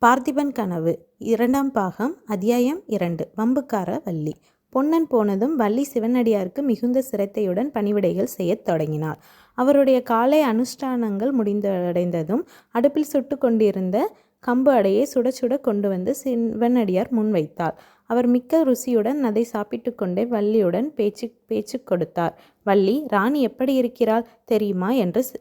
பார்த்திபன் கனவு 2ஆம் பாகம் அத்தியாயம் 2 வம்புக்கார வள்ளி. பொன்னன் போனதும் வள்ளி சிவனடியாருக்கு மிகுந்த சிரத்தையுடன் பணிவிடைகள் செய்யத் தொடங்கினார். அவருடைய காலை அனுஷ்டானங்கள் முடிந்தடைந்ததும் அடுப்பில் சுட்டு கொண்டிருந்த கம்பு அடையை சுட சுட கொண்டு வந்து சிவனடியார் முன் வைத்தார். அவர் மிக்க ருசியுடன் அதை சாப்பிட்டு கொண்டே வள்ளியுடன் பேச்சு கொடுத்தார். வள்ளி, ராணி எப்படி இருக்கிறாள் தெரியுமா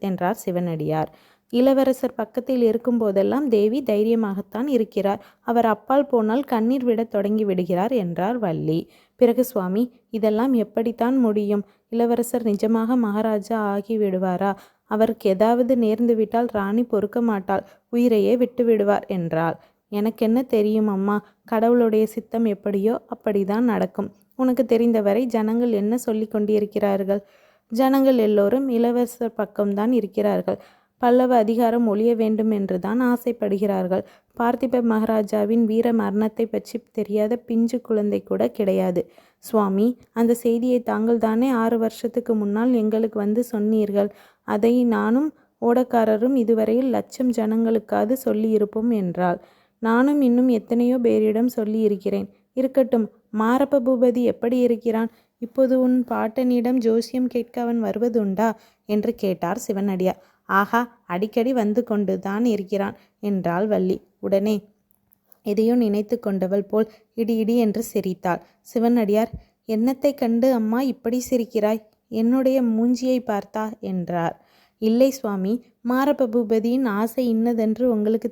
என்றார் சிவனடியார். இளவரசர் பக்கத்தில் இருக்கும் போதெல்லாம் தேவி தைரியமாகத்தான் இருக்கிறார். அவர் அப்பால் போனால் கண்ணீர் விட தொடங்கி விடுகிறார் என்றார் வள்ளி. பிறகு சுவாமி, இதெல்லாம் எப்படித்தான் முடியும்? இளவரசர் நிஜமாக மகாராஜா ஆகிவிடுவாரா? அவருக்கு ஏதாவது நேர்ந்து விட்டால் ராணி பொறுக்க மாட்டாள், உயிரையே விட்டு விடுவார் என்றாள். எனக்கென்ன தெரியும் அம்மா, கடவுளுடைய சித்தம் எப்படியோ அப்படிதான் நடக்கும். உனக்கு தெரிந்தவரை ஜனங்கள் என்ன சொல்லி கொண்டிருக்கிறார்கள்? ஜனங்கள் எல்லோரும் இளவரசர் பக்கம்தான் இருக்கிறார்கள். பல்லவ அதிகாரம் ஒழிய வேண்டும் என்றுதான் ஆசைப்படுகிறார்கள். பார்த்திப மகாராஜாவின் வீர மரணத்தை பற்றி தெரியாத பிஞ்சு குழந்தை கூட கிடையாது. சுவாமி, அந்த செய்தியை தாங்கள் தானே 6 வருஷத்துக்கு முன்னால் எங்களுக்கு வந்து சொன்னீர்கள். அதை நானும் ஓடக்காரரும் இதுவரையில் 1,00,000 ஜனங்களுக்காவது சொல்லி இருப்போம் என்றாள். நானும் இன்னும் எத்தனையோ பேரிடம் சொல்லி இருக்கிறேன். இருக்கட்டும், மாரப்ப பூபதி எப்படி இருக்கிறான்? இப்போது உன் பாட்டனிடம் ஜோசியம் கேட்க அவன் வருவதுண்டா என்று கேட்டார் சிவனடியார். ஆஹா, அடிக்கடி வந்து கொண்டு தான் இருக்கிறான் என்றாள் வள்ளி. உடனே எதையோ நினைத்து கொண்டவள் போல் இடி இடி என்று சிரித்தாள். சிவனடியார், என்னத்தை கண்டு அம்மா இப்படி சிரிக்கிறாய்? என்னுடைய மூஞ்சியை பார்த்தா என்றார். இல்லை சுவாமி, மாரப்ப பூபதியின் ஆசை இன்னதென்று உங்களுக்கு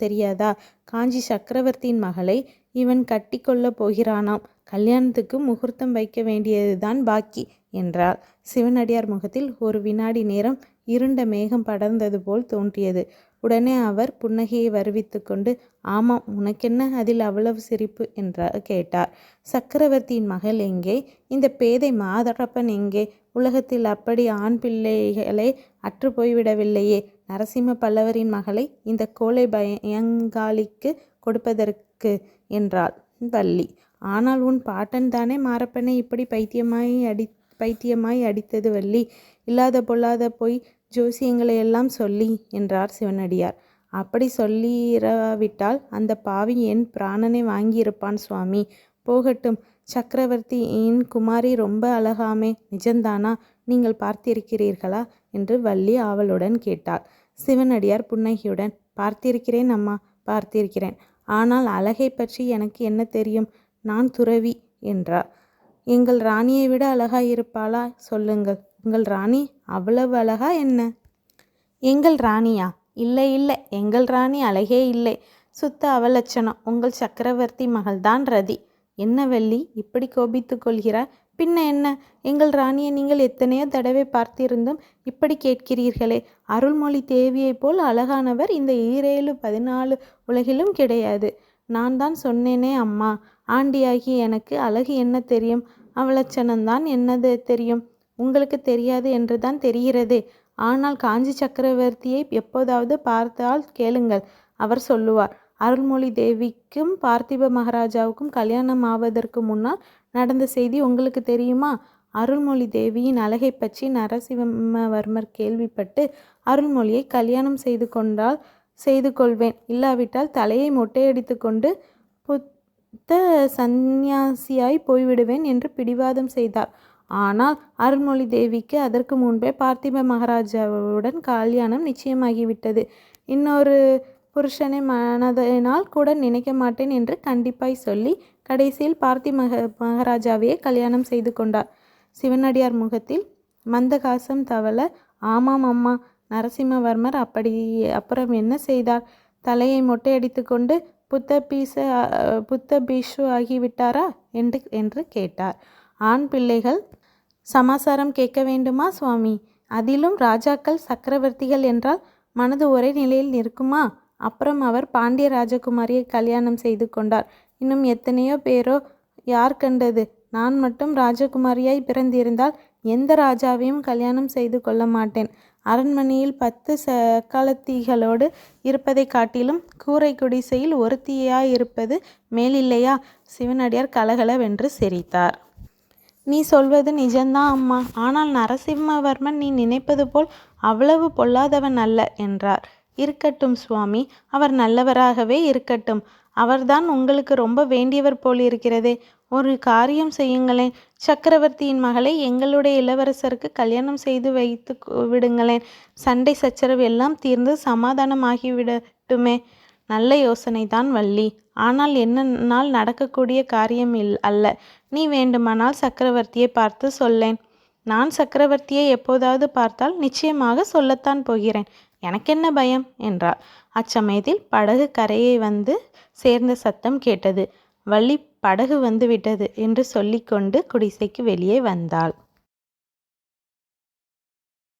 தெரியாதா? காஞ்சி சக்கரவர்த்தியின் மகளை இவன் கட்டி கொள்ளப் போகிறானாம். கல்யாணத்துக்கு முகூர்த்தம் வைக்க வேண்டியதுதான் பாக்கி என்றார். சிவனடியார் முகத்தில் ஒரு வினாடி நேரம் இருண்ட மேகம் படர்ந்தது போல் தோன்றியது. உடனே அவர் புன்னகையை வருவித்து கொண்டு, ஆமாம், உனக்கென்ன அதில் அவ்வளவு சிரிப்பு என்றார் கேட்டார். சக்கரவர்த்தியின் மகள் எங்கே? இந்த பேதை மாதரப்பன் எங்கே? உலகத்தில் அப்படி ஆண் பிள்ளைகளே அற்று போய்விடவில்லையே. நரசிம்ம பல்லவரின் மகளை இந்த கோழை பயங்காளிக்கு கொடுப்பதற்கு என்றாள் வள்ளி. ஆனால் உன் பாட்டன் தானே மாரப்பனை இப்படி பைத்தியமாய் அடித்தது வள்ளி. இல்லாத பொல்லாத போய் ஜோசியங்களை எல்லாம் சொல்லி என்றார் சிவனடியார். அப்படி சொல்லிராவிட்டால் அந்த பாவி என் பிராணனை வாங்கியிருப்பான் சுவாமி. போகட்டும், சக்கரவர்த்தியின் குமாரி ரொம்ப அழகாமே, நிஜந்தானா? நீங்கள் பார்த்திருக்கிறீர்களா என்று வள்ளி ஆவலுடன் கேட்டாள். சிவனடியார் புன்னகையுடன், பார்த்திருக்கிறேன் அம்மா, பார்த்திருக்கிறேன். ஆனால் அழகை பற்றி எனக்கு என்ன தெரியும்? நான் துறவி என்றார். எங்கள் ராணியை விட அழகாயிருப்பாளா? சொல்லுங்கள், உங்கள் ராணி அவ்வளவு அழகா என்ன? எங்கள் ராணியா? இல்லை இல்லை, எங்கள் ராணி அழகே இல்லை, சுத்த அவலட்சணம். உங்கள் சக்கரவர்த்தி மகள்தான் ரதி. என்ன வள்ளி, இப்படி கோபித்து கொள்கிறார்? பின்ன என்ன? எங்கள் ராணியை நீங்கள் எத்தனையோ தடவை பார்த்திருந்தும் இப்படி கேட்கிறீர்களே. அருள்மொழி தேவியைப் போல் அழகானவர் இந்த 14 உலகிலும் கிடையாது. நான் தான் சொன்னேனே அம்மா, ஆண்டியாகி எனக்கு அழகு என்ன தெரியும்? அவலட்சணம்தான் என்னது தெரியும்? உங்களுக்கு தெரியாது என்றுதான் தெரிகிறதே. ஆனால் காஞ்சி சக்கரவர்த்தியை எப்போதாவது பார்த்தால் கேளுங்கள், அவர் சொல்லுவார். அருள்மொழி தேவிக்கும் பார்த்திப மகாராஜாவுக்கும் கல்யாணம் ஆவதற்கு முன்னால் நடந்த செய்தி உங்களுக்கு தெரியுமா? அருள்மொழி தேவியின் அழகை பற்றி நரசிம்மவர்மர் கேள்விப்பட்டு அருள்மொழியை கல்யாணம் செய்து கொள்வேன், இல்லாவிட்டால் தலையை மொட்டையடித்து கொண்டு புத்த சந்நியாசியாய் போய்விடுவேன் என்று பிடிவாதம் செய்தார். ஆனால் அருள்மொழி தேவிக்கு அதற்கு முன்பே பார்த்திப மகாராஜாவுடன் கல்யாணம் நிச்சயமாகிவிட்டது. இன்னொரு புருஷனை மனதினால் கூட நினைக்க மாட்டேன் என்று கண்டிப்பாய் சொல்லி கடைசியில் மகாராஜாவையே கல்யாணம் செய்து கொண்டார். சிவனடியார் முகத்தில் மந்தகாசம் தவள, ஆமாம் அம்மா, நரசிம்மவர்மர் அப்புறம் என்ன செய்தார்? தலையை மொட்டையடித்து கொண்டு புத்த பீஷு ஆகிவிட்டாரா என்று கேட்டார். ஆண் பிள்ளைகள் சமாசாரம் கேட்க வேண்டுமா சுவாமி? அதிலும் ராஜாக்கள் சக்கரவர்த்திகள் என்றால் மனது ஒரே நிலையில் நிற்குமா? அப்புறம் அவர் பாண்டிய ராஜகுமாரியை கல்யாணம் செய்து கொண்டார். இன்னும் எத்தனையோ பேரோ, யார் கண்டது? நான் மட்டும் ராஜகுமாரியாய் பிறந்திருந்தால் எந்த ராஜாவையும் கல்யாணம் செய்து கொள்ள மாட்டேன். அரண்மனையில் 10 சக்காலத்திகளோடு இருப்பதை காட்டிலும் கூரை குடிசையில் ஒருத்தியாயிருப்பது மேலில்லையா? சிவனடியார் கலகலவென்று சிரித்தார். நீ சொல்வது நிஜந்தான் அம்மா, ஆனால் நரசிம்மவர்மன் நீ நினைப்பது போல் அவ்வளவு பொல்லாதவன் அல்ல என்றார். இருக்கட்டும் சுவாமி, அவர் நல்லவராகவே இருக்கட்டும். அவர்தான் உங்களுக்கு ரொம்ப வேண்டியவர் போலிருக்கிறதே. ஒரு காரியம் செய்யுங்களேன். சக்கரவர்த்தியின் மகளை எங்களுடைய இளவரசருக்கு கல்யாணம் செய்து வைத்து விடுங்களேன். சண்டை சச்சரவு எல்லாம் தீர்ந்து சமாதானமாகிவிடட்டுமே. நல்ல யோசனைதான் வள்ளி. ஆனால் என்னால் நடக்கக்கூடிய காரியம் அல்ல. நீ வேண்டுமானால் சக்கரவர்த்தியை பார்த்து சொல்லேன். நான் சக்கரவர்த்தியை எப்போதாவது பார்த்தால் நிச்சயமாக சொல்லத்தான் போகிறேன். எனக்கென்ன பயம் என்றாள். அச்சமயத்தில் படகு கரையை வந்து சேர்ந்த சத்தம் கேட்டது. வள்ளி படகு வந்து விட்டது என்று சொல்லிக்கொண்டு குடிசைக்கு வெளியே வந்தாள்.